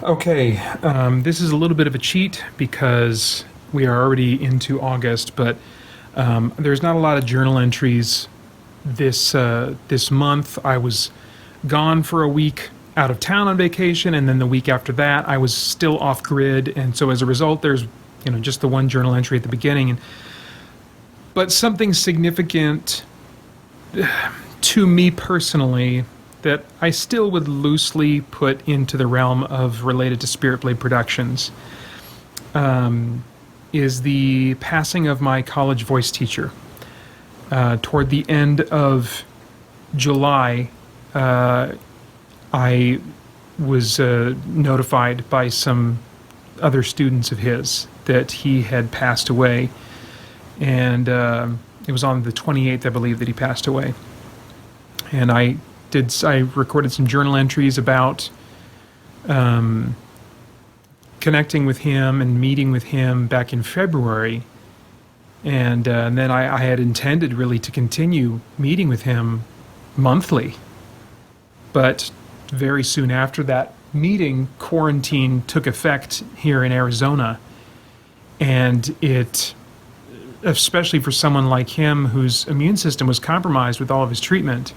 Okay, this is a little bit of a cheat because we are already into August, but there's not a lot of journal entries this month. I was gone for a week out of town on vacation, and then the week after that, I was still off grid, and so as a result, there's just the one journal entry at the beginning. But something significant to me personally that I still would loosely put into the realm of related to Spirit Blade Productions is the passing of my college voice teacher. Toward the end of July, I was notified by some other students of his that he had passed away. And it was on the 28th, I believe, that he passed away. And I recorded some journal entries about connecting with him and meeting with him back in February. And then I had intended really to continue meeting with him monthly. But very soon after that meeting, quarantine took effect here in Arizona. And it, especially for someone like him whose immune system was compromised with all of his treatment,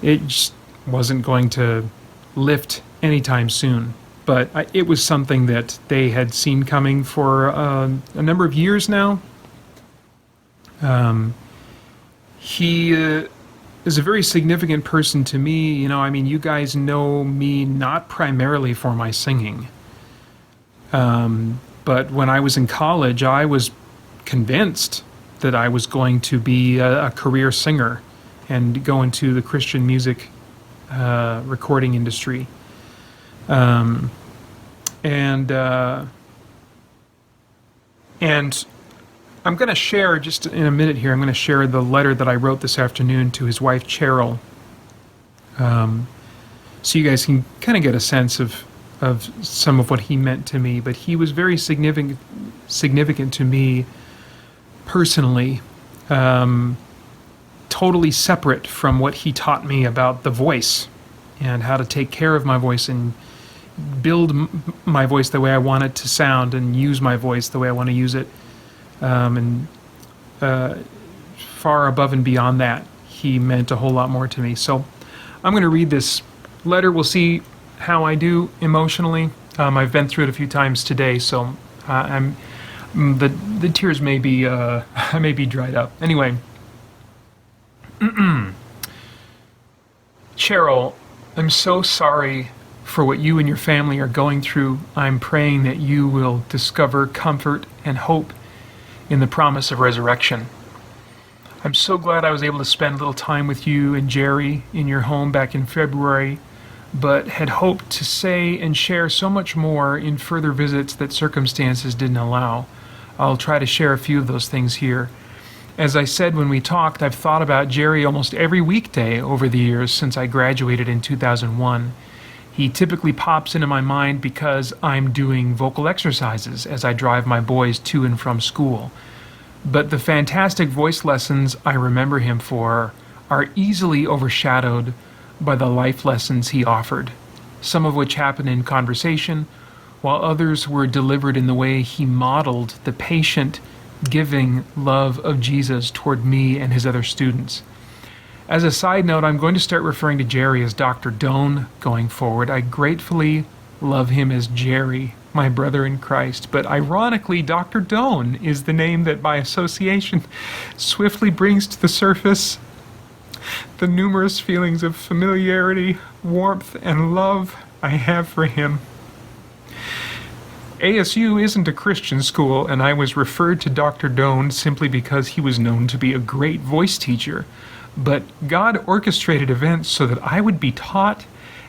it just wasn't going to lift anytime soon. But it was something that they had seen coming for a number of years now. He is a very significant person to me. You guys know me not primarily for my singing. But when I was in college, I was convinced that I was going to be a career singer and go into the Christian music recording industry. And I'm going to share, just in a minute here, I'm going to share the letter that I wrote this afternoon to his wife, Cheryl, so you guys can kind of get a sense of some of what he meant to me. But he was very significant to me personally, totally separate from what he taught me about the voice and how to take care of my voice and build my voice the way I want it to sound and use my voice the way I want to use it. And far above and beyond that, he meant a whole lot more to me. So I'm going to read this letter. We'll see how I do emotionally. I've been through it a few times today, so the tears may be I may be dried up. Anyway, Cheryl, I'm so sorry for what you and your family are going through. I'm praying that you will discover comfort and hope in the promise of resurrection. I'm so glad I was able to spend a little time with you and Jerry in your home back in February, but had hoped to say and share so much more in further visits that circumstances didn't allow. I'll try to share a few of those things here. As I said when we talked, I've thought about Jerry almost every weekday over the years since I graduated in 2001. He typically pops into my mind because I'm doing vocal exercises as I drive my boys to and from school. But the fantastic voice lessons I remember him for are easily overshadowed by the life lessons he offered, some of which happened in conversation, while others were delivered in the way he modeled the patient, giving love of Jesus toward me and his other students. As a side note, I'm going to start referring to Jerry as Dr. Doan going forward. I gratefully love him as Jerry, my brother in Christ, but ironically, Dr. Doan is the name that by association swiftly brings to the surface the numerous feelings of familiarity, warmth, and love I have for him. ASU isn't a Christian school, and I was referred to Dr. Doan simply because he was known to be a great voice teacher. But God orchestrated events so that I would be taught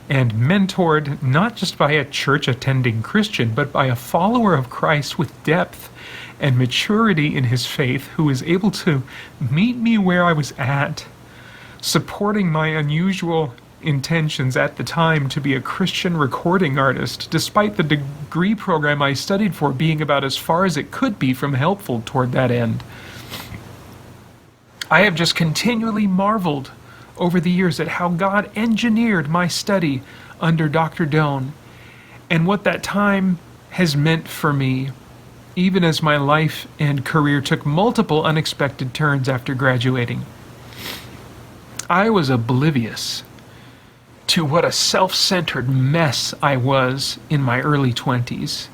and mentored not just by a church-attending Christian, but by a follower of Christ with depth and maturity in his faith who was able to meet me where I was at, supporting my unusual intentions at the time to be a Christian recording artist, despite the degree program I studied for being about as far as it could be from helpful toward that end. I have just continually marveled over the years at how God engineered my study under Dr. Doan, and what that time has meant for me, even as my life and career took multiple unexpected turns after graduating. I was oblivious to what a self-centered mess I was in my early 20s,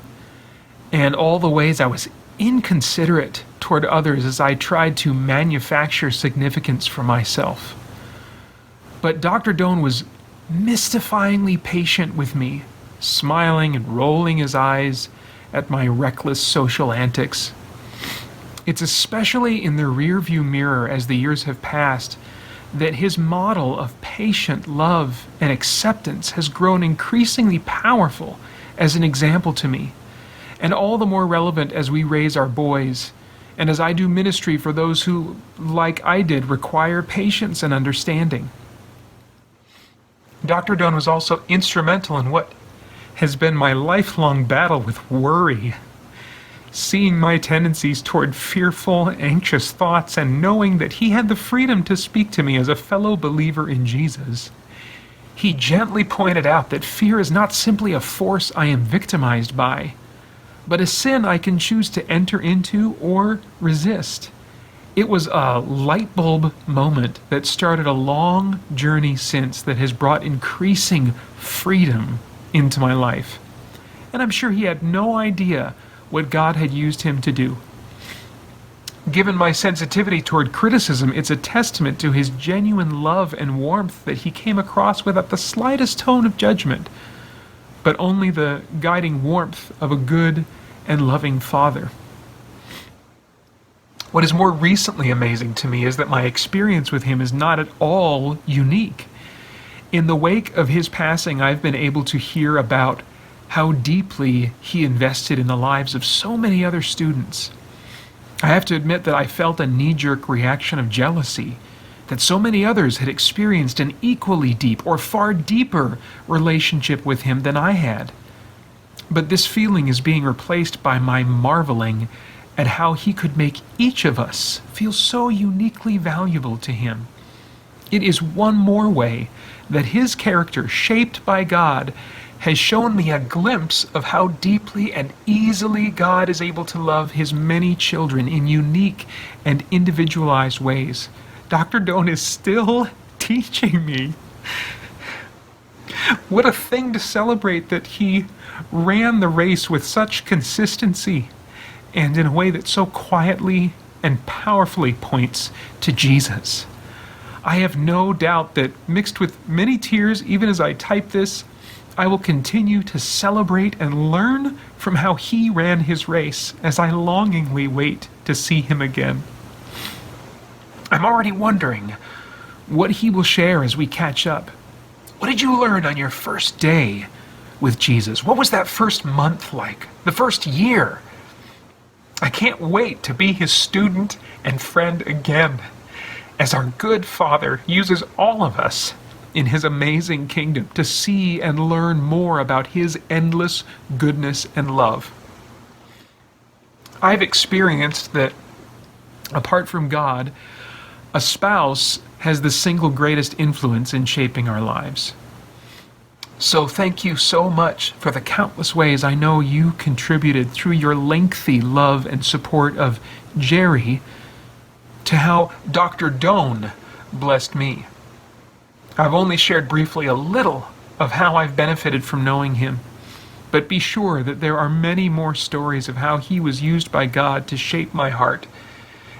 and all the ways I was inconsiderate toward others as I tried to manufacture significance for myself. But Dr. Doan was mystifyingly patient with me, smiling and rolling his eyes at my reckless social antics. It's especially in the rearview mirror as the years have passed that his model of patient love and acceptance has grown increasingly powerful as an example to me, and all the more relevant as we raise our boys, and as I do ministry for those who, like I did, require patience and understanding. Dr. Doan was also instrumental in what has been my lifelong battle with worry. Seeing my tendencies toward fearful, anxious thoughts and knowing that he had the freedom to speak to me as a fellow believer in Jesus, he gently pointed out that fear is not simply a force I am victimized by, but a sin I can choose to enter into or resist. It was a light bulb moment that started a long journey since that has brought increasing freedom into my life. And I'm sure he had no idea what God had used him to do. Given my sensitivity toward criticism, it's a testament to his genuine love and warmth that he came across without the slightest tone of judgment, but only the guiding warmth of a good and loving father. What is more recently amazing to me is that my experience with him is not at all unique. In the wake of his passing, I've been able to hear about how deeply he invested in the lives of so many other students. I have to admit that I felt a knee-jerk reaction of jealousy that so many others had experienced an equally deep or far deeper relationship with him than I had. But this feeling is being replaced by my marveling at how he could make each of us feel so uniquely valuable to him. It is one more way that his character, shaped by God, has shown me a glimpse of how deeply and easily God is able to love his many children in unique and individualized ways. Dr. Doan is still teaching me. What a thing to celebrate that he ran the race with such consistency and in a way that so quietly and powerfully points to Jesus. I have no doubt that, mixed with many tears even as I type this, I will continue to celebrate and learn from how he ran his race as I longingly wait to see him again. I'm already wondering what he will share as we catch up. What did you learn on your first day with Jesus? What was that first month like? The first year? I can't wait to be his student and friend again, as our good Father uses all of us in his amazing kingdom to see and learn more about his endless goodness and love. I've experienced that, apart from God, a spouse has the single greatest influence in shaping our lives. So thank you so much for the countless ways I know you contributed through your lengthy love and support of Jerry to how Dr. Doan blessed me. I've only shared briefly a little of how I've benefited from knowing him, but be sure that there are many more stories of how he was used by God to shape my heart,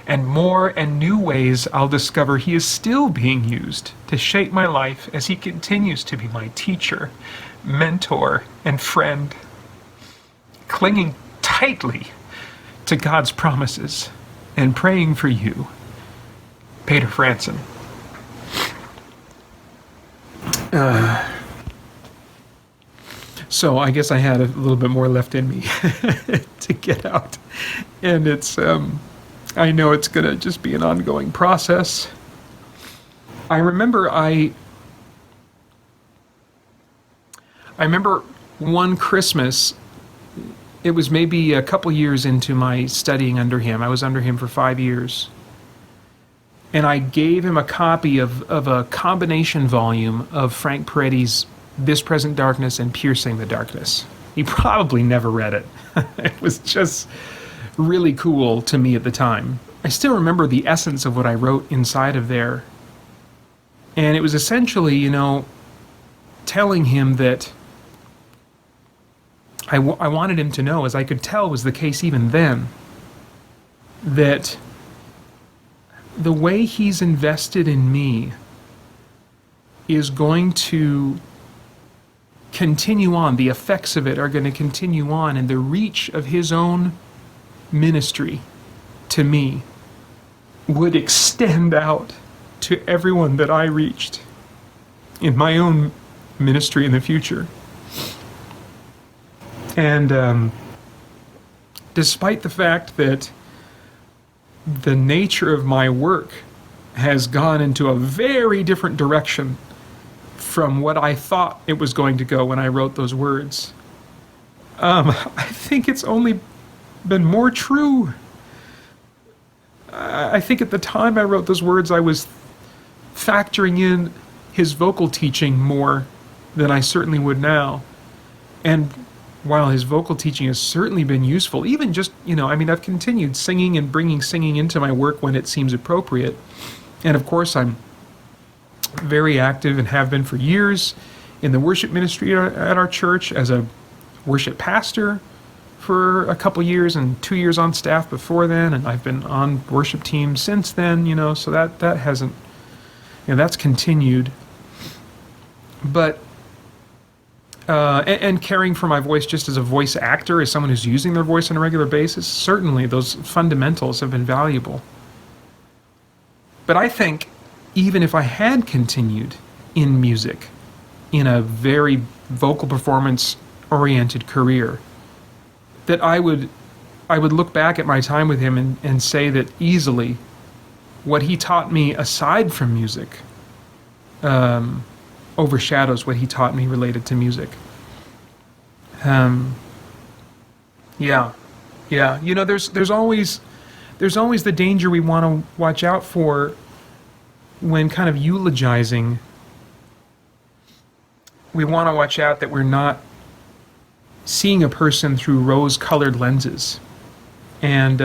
and more and new ways I'll discover he is still being used to shape my life as he continues to be my teacher, mentor, and friend, clinging tightly to God's promises and praying for you, Peter Franson. So I guess I had a little bit more left in me to get out, and it's I know it's going to just be an ongoing process. I remember one Christmas, it was maybe a couple years into my studying under him. I was under him for 5 years. And I gave him a copy of a combination volume of Frank Peretti's This Present Darkness and Piercing the Darkness. He probably never read it. It was just really cool to me at the time. I still remember the essence of what I wrote inside of there. And it was essentially, telling him that I wanted him to know, as I could tell was the case even then, that the way he's invested in me is going to continue on. The effects of it are going to continue on, and the reach of his own ministry to me would extend out to everyone that I reached in my own ministry in the future. And despite the fact that the nature of my work has gone into a very different direction from what I thought it was going to go when I wrote those words, I think it's only been more true. I think at the time I wrote those words, I was factoring in his vocal teaching more than I certainly would now. And while his vocal teaching has certainly been useful, even just, I've continued singing and bringing singing into my work when it seems appropriate. And of course, I'm very active and have been for years in the worship ministry at our church as a worship pastor for a couple years and 2 years on staff before then. And I've been on worship teams since then, so that hasn't, that's continued. But and caring for my voice just as a voice actor, as someone who's using their voice on a regular basis, certainly those fundamentals have been valuable. But I think even if I had continued in music, in a very vocal performance oriented career, that I would look back at my time with him and say that easily what he taught me aside from music overshadows what he taught me related to music. Yeah. There's always the danger we want to watch out for when kind of eulogizing. We want to watch out that we're not seeing a person through rose-colored lenses. And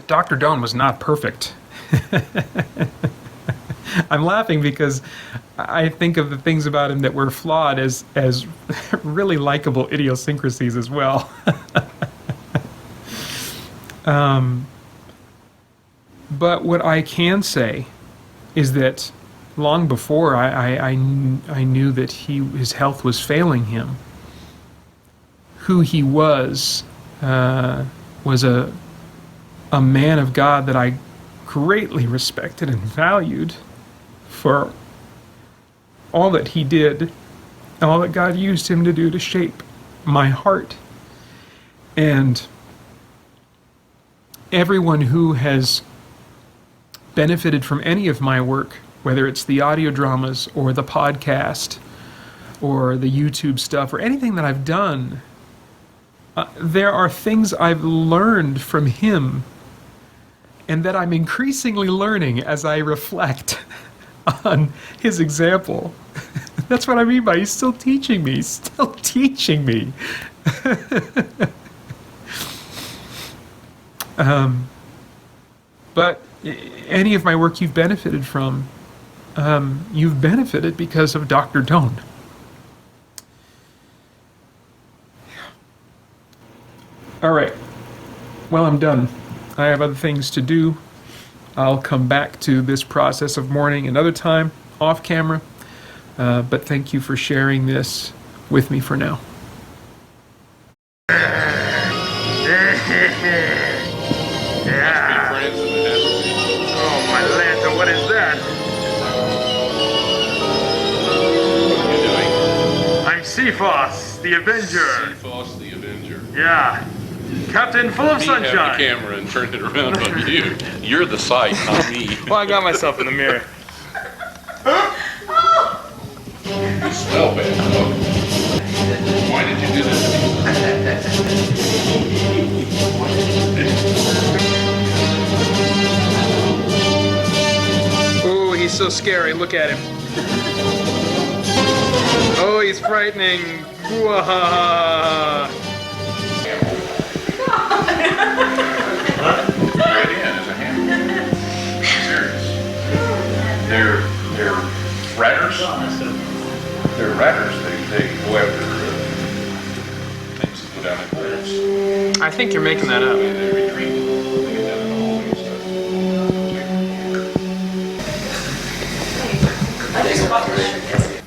Dr. Doan was not perfect. I'm laughing because I think of the things about him that were flawed as really likable idiosyncrasies as well. But what I can say is that long before I knew that his health was failing him, who he was a man of God that I greatly respected and valued for all that he did, all that God used him to do to shape my heart. And everyone who has benefited from any of my work, whether it's the audio dramas or the podcast or the YouTube stuff or anything that I've done, there are things I've learned from him and that I'm increasingly learning as I reflect on his example. That's what I mean by he's still teaching me. He's still teaching me. But any of my work you've benefited from, you've benefited because of Dr. Doan. All right. Well, I'm done. I have other things to do. I'll come back to this process of mourning another time, off camera. But thank you for sharing this with me for now. Oh, my Lanta, what is that? What are you doing? I'm Cephas, the Avenger. Cephas, the Avenger. Yeah. Captain full of Me have sunshine. the camera and turn it around on you. You're the sight, not me. Well, I got myself in the mirror. You smell bad. Why did you do this Oh, he's so scary. Look at him. Oh, he's is frightening. Wah. Right in as a ham. Serious. They're ratters. They're ratters. They go after things that go down in holes. I think you're making that up. They retreat. They get down in a hole and stuff.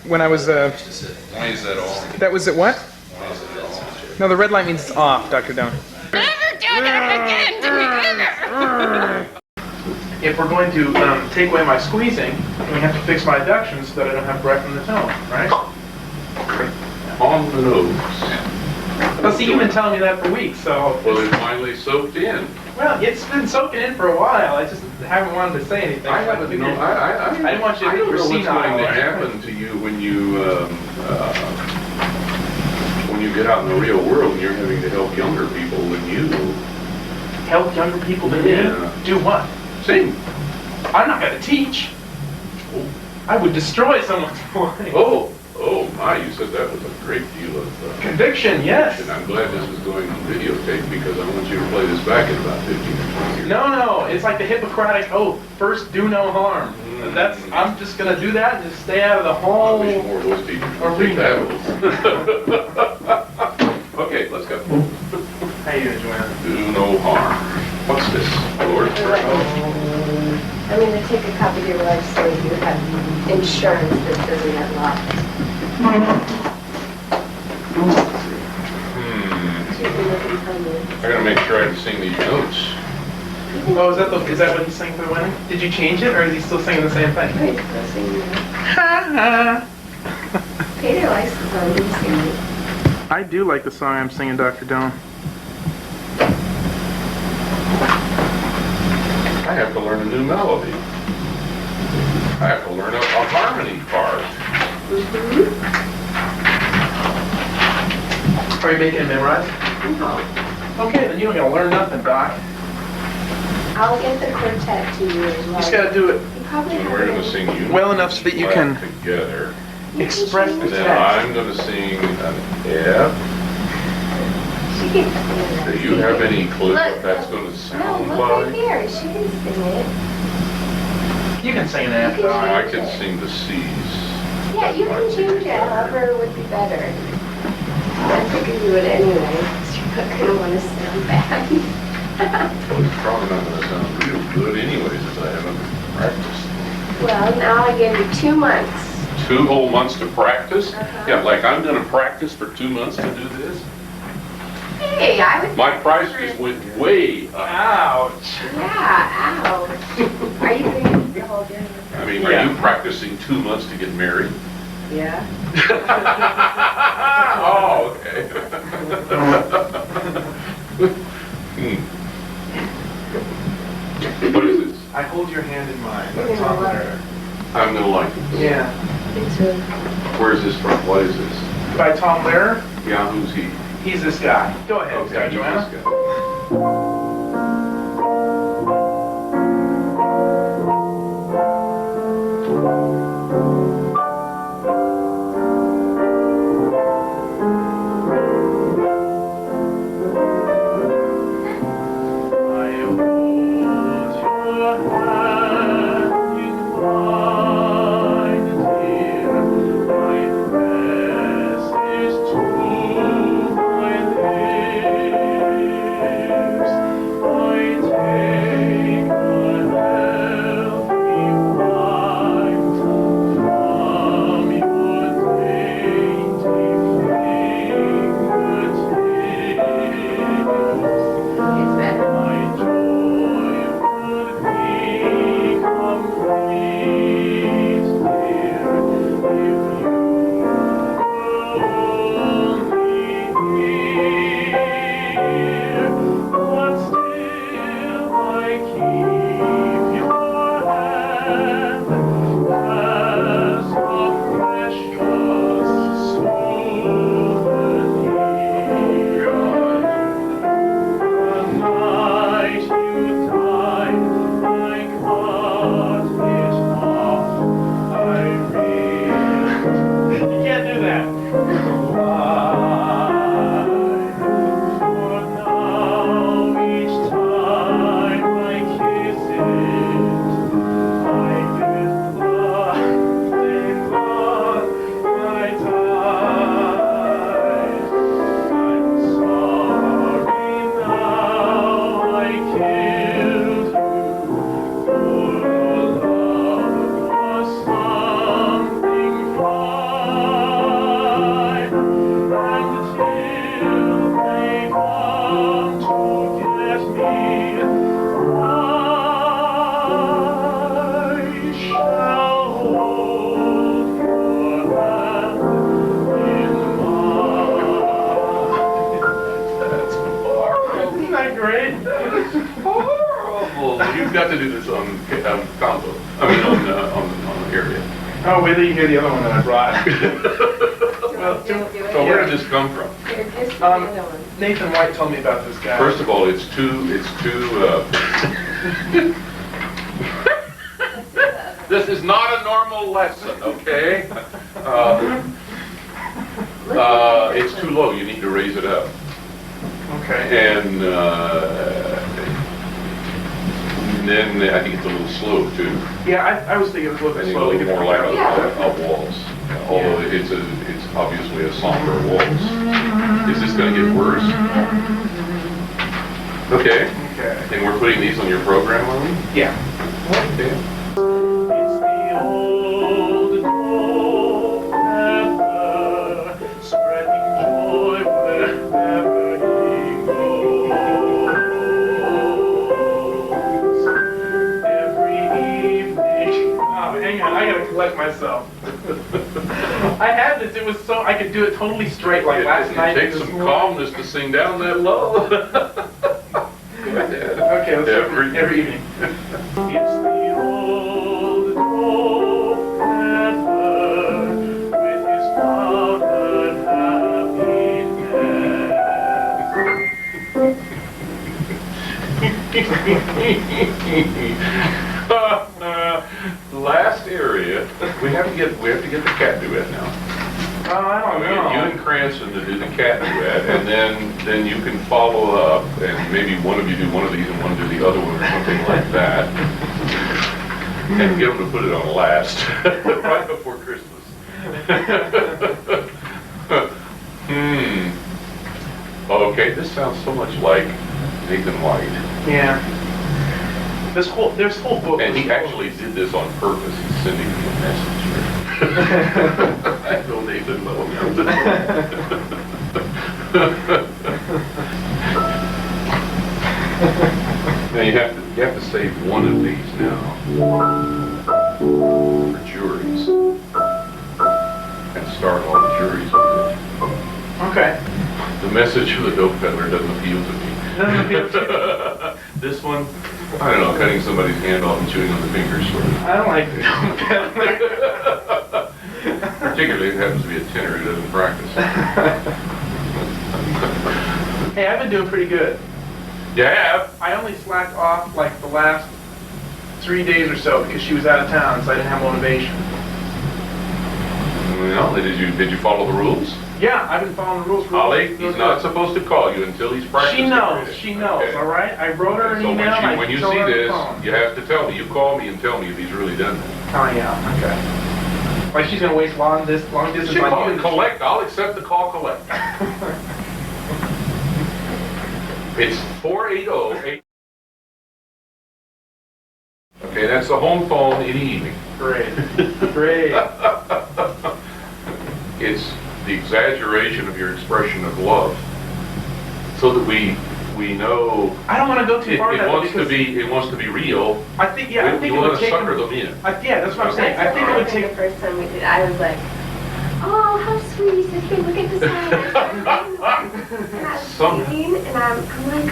When I was, Why is that all? that was it what? Why is that all? No, the red light means it's off, Dr. Doan. If we're going to take away my squeezing, we have to fix my adduction so that I don't have breath in the tone, right? On the nose. Well, see, you've been telling me that for weeks, so... Well, it finally soaked in. Well, it's been soaking in for a while. I just haven't wanted to say anything. I haven't. No, I didn't want you to I don't think know you're what's senile. going to happen to you when you get out in the real world and you're having to help younger people than you. Help younger people than Yeah. me? Do what? Sing. I'm not going to teach. I would destroy someone's life. Oh my! You said that with a great deal of Conviction, yes. and I'm glad this is going on videotape because I want you to play this back in about 15 or 20 years. No, it's like the Hippocratic Oath. First, do no harm. I'm just going to do that and just stay out of the I whole... wish more of those teachers would take that oath. Okay, let's go. How you doing, Joanna? Do no harm. What's this? Lord? I'm going to take a copy of your life so you have insurance that doesn't get lost. Hmm. So you can look and tell me. I gotta make sure I sing these notes. Oh, is that what he's saying for the wedding? Did you change it, or is he still singing the same thing? Wait, go sing that. Pay your license on you sing it. I do like the song I'm singing, Dr. Doan. I have to learn a new melody. I have to learn a harmony part. Are you making it memorize? No. Okay, then you don't gotta learn nothing, Doc. I'll get the quartet to you as You well. just gotta do it You probably And have we're gonna it. sing you well enough so that you can together. express the And then text. I'm gonna sing an F. She can sing it. Do you have any clue what Look, that's gonna No, sound look right like? here. She can sing it. You can sing an F, You can Doc. I can sing the C's. Yeah, you can change it however would be better. I figured you would anyway, because you're not going to want to sound bad. Well, it's probably not gonna sound real good anyways if I haven't practiced. Well, now I give you 2 months. 2 whole months to practice? Uh-huh. Yeah, like I'm gonna practice for 2 months to do this? Hey, I would... My price just went way up. Ouch. Yeah, ouch. Are you going to hold your hand? I mean, are you practicing 2 months to get married? Yeah. Oh, okay. What is this? I hold your hand in mine. You're That's gonna on love there. I'm gonna like it. Yeah. It's really Where is this from? What is this? By Tom Lehrer. Yeah, who's he? He's this guy. Go ahead, Okay, who's Joanna. this guy? Lips. He's got to do this on combo. I mean, on the area. Oh, wait till you hear the other one that I brought. Well, So where did this come from? Nathan White told me about this guy. First of all, it's too. This is not a normal lesson, okay? It's too low. You need to raise it up. Okay. And then I think it's a little slow too. Yeah, I was thinking it was a little I bit think a slow. little more like a Yeah. waltz. Although it's obviously a somber waltz. Is this going to get worse? Okay. Okay. And we're putting these on your program, are we? Yeah. Okay. It's the old pepper, spreading joy wherever he goes. Every evening. Oh, hang on, I gotta collect myself. I had this, it was so, I could do it totally straight like last night. It takes some calmness to sing down that low. Go ahead. Okay, let's do Every every evening. It's the old pepper with his powdered happiness. Last area, we have to get the cat duet now. I don't You know. and Cranston to do the cat duet, and then you can follow up, and maybe one of you do one of these and one do the other one, or something like that, and get them to put it on last, right before Christmas. Okay, this sounds so much like Nathan White. Yeah. This whole book. And was he full of- actually did this on purpose. He's sending me a message here. I know Nathan well. Now you have to save one of these now for juries. And start all the juries with it. Okay. The message of the dope peddler doesn't appeal to me. This one, I don't know, cutting somebody's hand off and chewing on the fingers sort of. I don't like Particularly if it happens to be a tenor who doesn't practice. Hey, I've been doing pretty good. You have? I only slacked off like the last 3 days or so because she was out of town, so I didn't have motivation. Well, did you follow the rules? Yeah, I've been following the rules. Holly, he's not supposed to call you until he's practiced. She knows, Okay. all right? I wrote her an So email. and I when you told see her on the this, phone. you have to tell me. You call me and tell me if he's really done that. Oh, yeah, okay. Like she's going to waste long distance She on call you. it collect. I'll accept the call collect. It's 480. Okay, that's the home phone in the evening. Great. Great. It's the exaggeration of your expression of love, so that we know I don't want to go too it far now wants to because be real. I think, yeah, I We think it want would to take... sucker them in. Yeah, that's what I'm saying. I think it would The take... first time we did, I was like, oh, how sweet. He said, here, look at this one. And I was reading, and I'm like,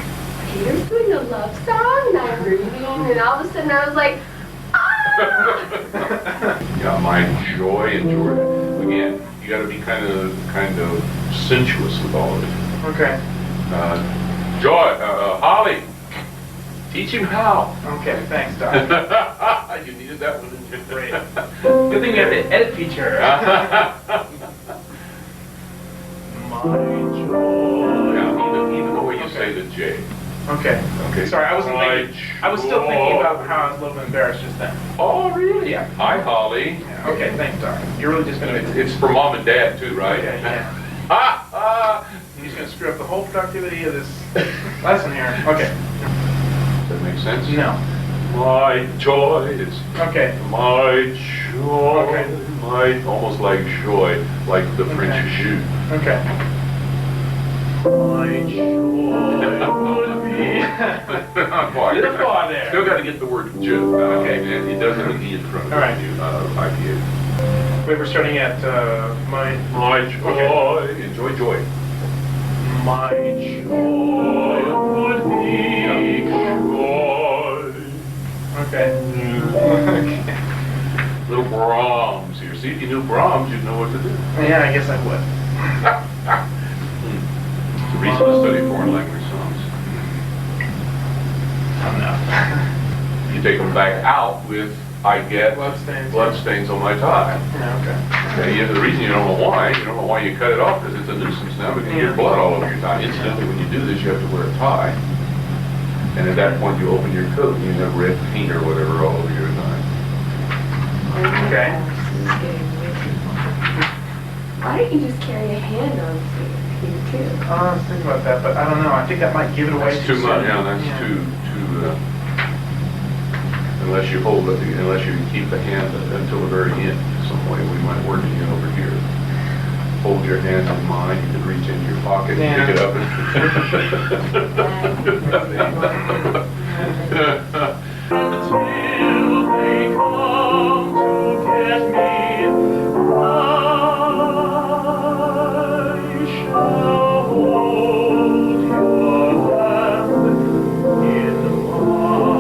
Peter's doing a love song, and I'm reading, and all of a sudden I was like, ah! Yeah, my joy and joy. Again, you got to be kind of sensuous with all of it. Okay. Joy, Holly, teach him how. Okay, thanks, Doc. You needed that one, didn't you? Great. Good thing we have the edit feature. My joy. Yeah, even the way you say the J. Okay. Okay. Sorry, I was still thinking about how I was a little embarrassed just then. Oh, really? Yeah. Hi, Holly. Yeah, okay, thanks, Doc. You're really just gonna... It's for Mom and Dad, too, right? Okay, yeah. Ha! You're just gonna screw up the whole productivity of this lesson here. Okay. Does that make sense? No. My joy is Okay. my joy. Okay. My, almost like joy, like the French jus. Okay. My joy would be... Little far there. Still got to get the word jus. Okay. And it doesn't have an E in front of All right. IPA. Wait, we're starting at my Joy. Enjoy joy. joy would be Joy. Brahms here. See, if you knew Brahms, you'd know what to do. Yeah, I guess I would. It's a reason to study foreign language songs. I don't know. You take them back out with, I get Bloodstains. on my tie. Yeah, okay. Okay, the reason you don't know why you cut it off, because it's a nuisance now, because you get blood all over your tie. Incidentally, when you do this, you have to wear a tie. And at that point, you open your coat and you have red paint or whatever all over your tie. Okay. Why don't you just carry a hand on you too? I was thinking about that, but I don't know. I think that might give it away That's too much, soon. yeah, that's too, unless you hold it, unless you keep the hand until the very end. Some way we might work it in over here. Hold your hand in mine, you can reach into your pocket and pick it up. Until they come to get me, I shall hold your hand in mine.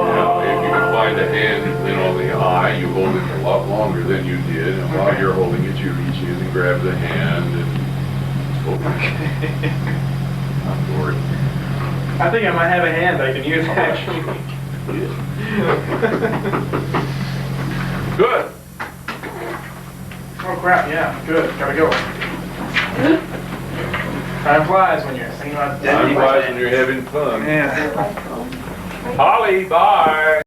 Now, if you can find a hand then on the eye, you hold it a lot longer than you did, and while you're holding it, you reach in and grab the hand and hold it. Not to worry. I think I might have a hand I can use actually. Good. Oh crap, yeah, good. Gotta go. Time flies when you're thinking about dead Time people. flies when you're having fun. Yeah. Holly, bye.